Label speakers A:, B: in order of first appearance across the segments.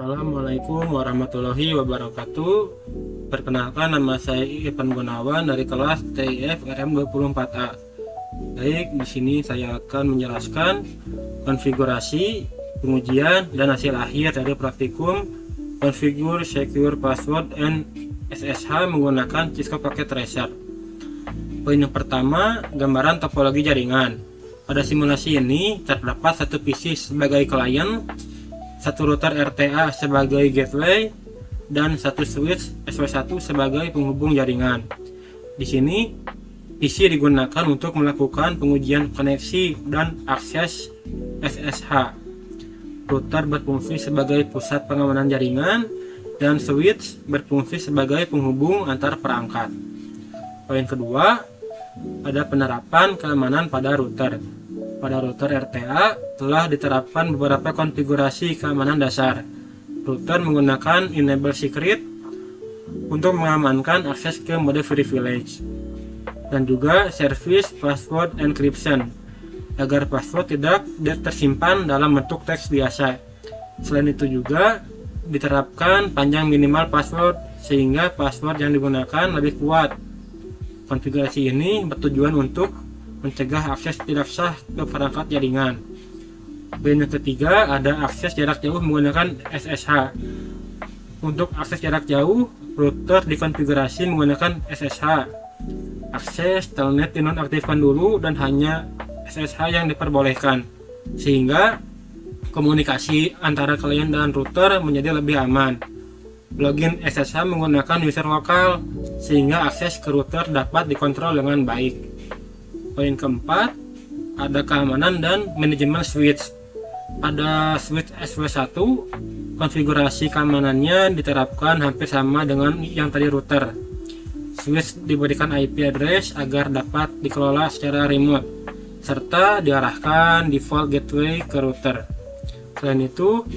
A: Assalamualaikum warahmatullahi wabarakatuh. Perkenalkan, nama saya Ivan Gunawan dari kelas TIF RM24A. Baik, di sini saya akan menjelaskan konfigurasi, pengujian, dan hasil akhir dari praktikum Configure Secure Password and SSH menggunakan Cisco Packet Tracer. Poin yang pertama, gambaran topologi jaringan. Pada simulasi ini terdapat satu PC sebagai klien, satu router RTA sebagai gateway, dan satu switch SW1 sebagai penghubung jaringan. Di sini PC digunakan untuk melakukan pengujian koneksi dan akses SSH. Router berfungsi sebagai pusat pengamanan jaringan dan switch berfungsi sebagai penghubung antar perangkat. Poin kedua, ada penerapan keamanan pada router. Pada router RTA telah diterapkan beberapa konfigurasi keamanan dasar. Router menggunakan enable secret untuk mengamankan akses ke mode privilege, dan juga service password encryption agar password tidak tersimpan dalam bentuk teks biasa. Selain itu juga diterapkan panjang minimal password sehingga password yang digunakan lebih kuat. Konfigurasi ini bertujuan untuk mencegah akses tidak sah ke perangkat jaringan. Poin yang ketiga, ada akses jarak jauh menggunakan SSH. Untuk akses jarak jauh, router dikonfigurasi menggunakan SSH. Akses telnet dinonaktifkan dulu dan hanya SSH yang diperbolehkan, sehingga komunikasi antara klien dan router menjadi lebih aman. Login SSH menggunakan user lokal, sehingga akses ke router dapat dikontrol dengan baik. Poin keempat, ada keamanan dan manajemen switch. Pada switch SW1, konfigurasi keamanannya diterapkan hampir sama dengan yang tadi router. Switch diberikan IP address agar dapat dikelola secara remote, serta diarahkan default gateway ke router. Selain itu,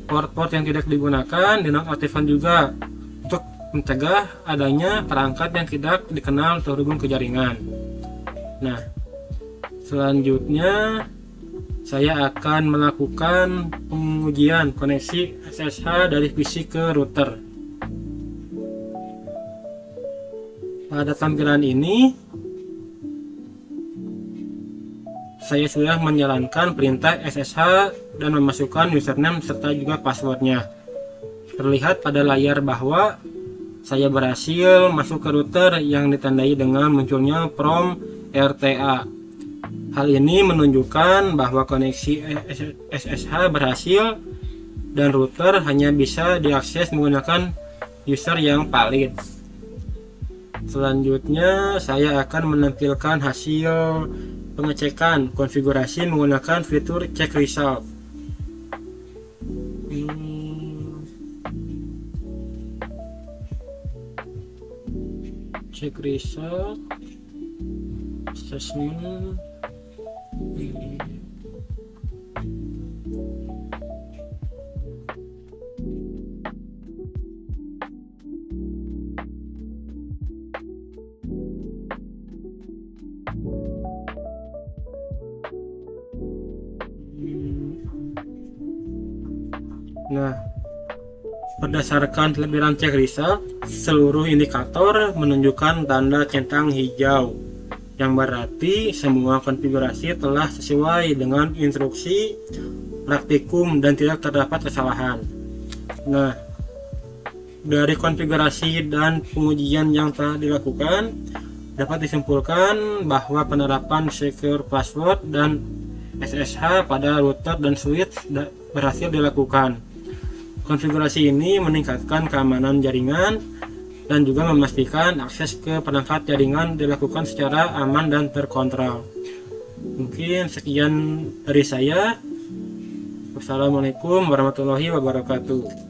A: port-port yang tidak digunakan dinonaktifkan juga untuk mencegah adanya perangkat yang tidak dikenal terhubung ke jaringan. Nah, selanjutnya saya akan melakukan pengujian koneksi SSH dari PC ke router. Pada tampilan ini, saya sudah menjalankan perintah SSH dan memasukkan username serta juga passwordnya. Terlihat pada layar bahwa saya berhasil masuk ke router yang ditandai dengan munculnya prom RTA. Hal ini menunjukkan bahwa koneksi SSH berhasil dan router hanya bisa diakses menggunakan user yang valid. Selanjutnya saya akan menampilkan hasil pengecekan konfigurasi menggunakan fitur check result. Check result assessment. Nah, berdasarkan tampilan check result, seluruh indikator menunjukkan tanda centang hijau, yang berarti semua konfigurasi telah sesuai dengan instruksi praktikum dan tidak terdapat kesalahan. Nah, dari konfigurasi dan pengujian yang telah dilakukan, dapat disimpulkan bahwa penerapan secure password dan SSH pada router dan switch berhasil dilakukan. Konfigurasi ini meningkatkan keamanan jaringan dan juga memastikan akses ke perangkat jaringan dilakukan secara aman dan terkontrol. Mungkin sekian dari saya. Wassalamualaikum warahmatullahi wabarakatuh.